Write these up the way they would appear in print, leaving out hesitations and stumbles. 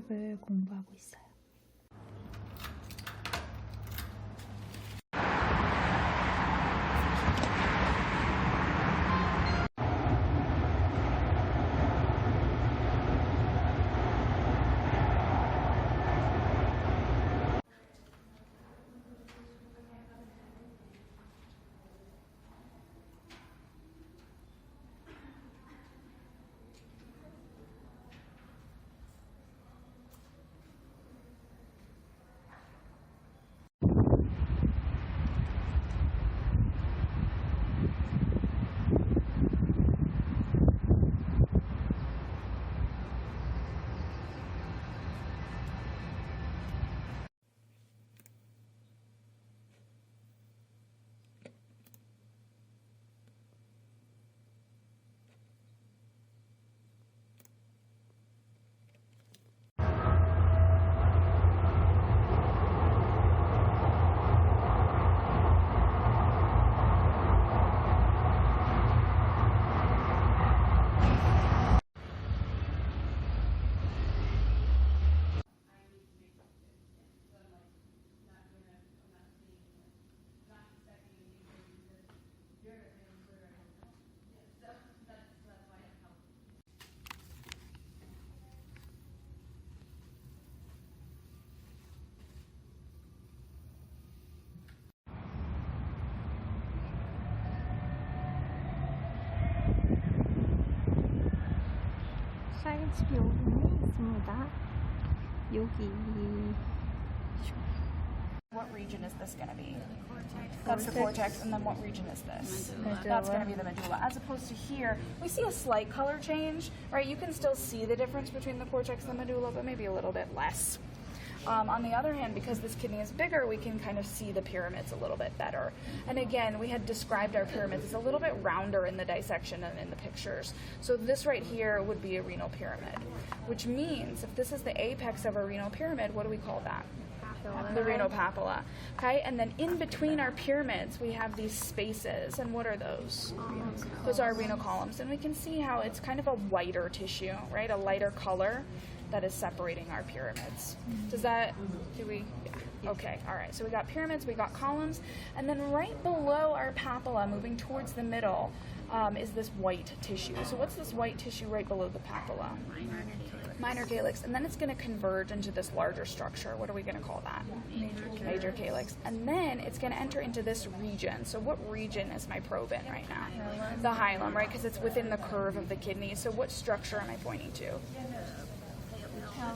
수학을 공부하고 있어요. 사이언스비 오븐이 있습니다. 여기. What region is this going to be? That's the cortex, and then what region is this? That's going to be the medulla. As opposed to here, we see a slight color change, right? You can still see the difference between the cortex and the medulla, but maybe a little bit less. On the other hand, because this kidney is bigger, we can kind of see the pyramids a little bit better. And again, we had described our pyramids as a little bit rounder in the dissection and in the pictures. So this right here would be a renal pyramid, which means if this is the apex of a renal pyramid, what do we call that? The renal papilla. Okay, and then in between our pyramids, we have these spaces. And what are those? Those are renal columns. And we can see how it's kind of a whiter tissue, right? A lighter color that is separating our pyramids. Does that, yeah. Okay, all right. So we got pyramids, we got columns, and then right below our papilla, moving towards the middle, is this white tissue. So what's this white tissue right below the papilla? Minor calyx. And then it's going to converge into this larger structure. What are we going to call that? Major calyx. And then it's going to enter into this region. So what region is my probe in right now? The hilum, right? Because it's within the curve of the kidney. So what structure am I pointing to?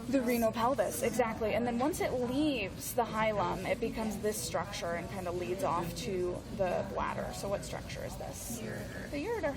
The renal pelvis, exactly. And then once it leaves the hilum, it becomes this structure and kind of leads off to the bladder. So what structure is this? The ureter.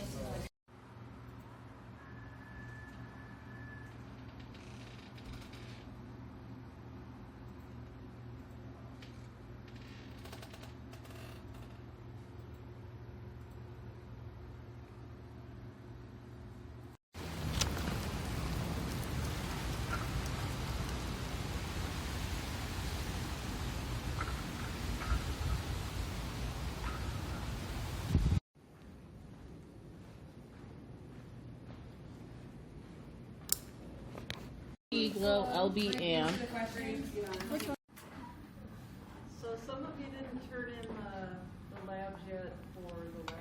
Glow LB amp. So some of you didn't turn in the labs yet for the last.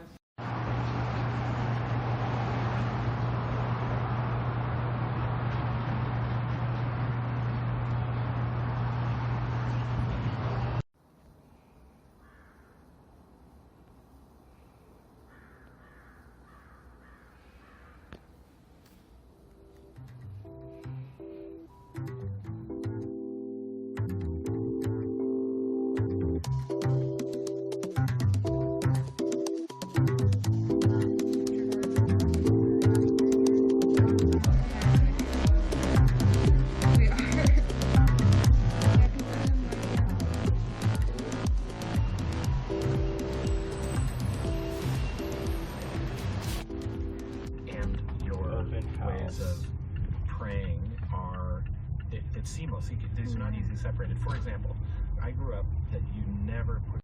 It's seamless. These are not easily separated. For example, I grew up that you never put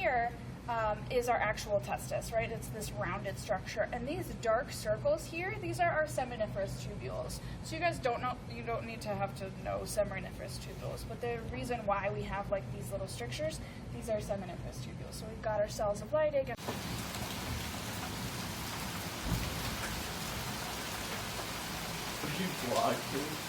here is our actual testis, right? It's this rounded structure. And these dark circles here, these are our seminiferous tubules. So you guys don't need to have to know seminiferous tubules, but the reason why we have like these little strictures, these are seminiferous tubules. So we've got our cells of Leydig. Would you vlog, please?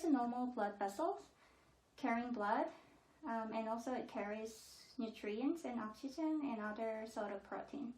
just normal blood vessels carrying blood, and also it carries nutrients and oxygen and other sort of protein.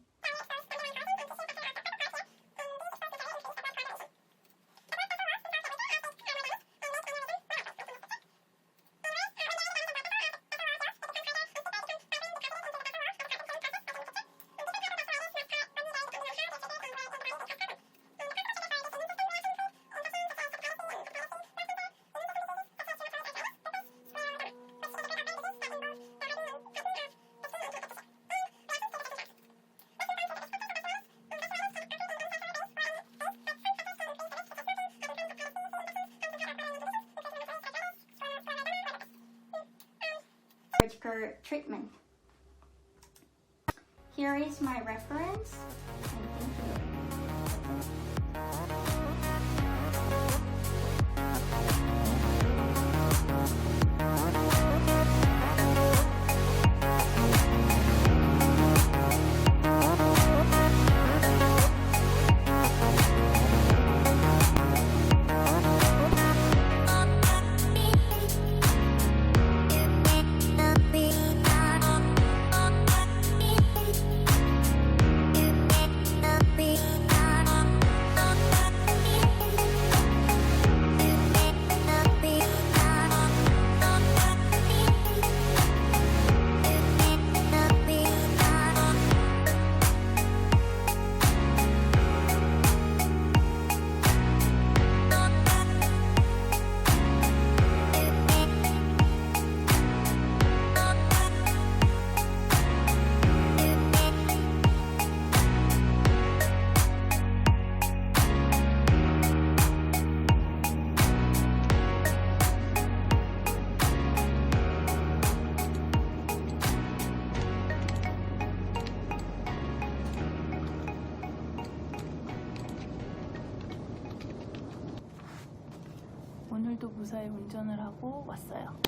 Surgical treatment. Here is my reference, and thank you. 오늘도 무사히 운전을 하고 왔어요.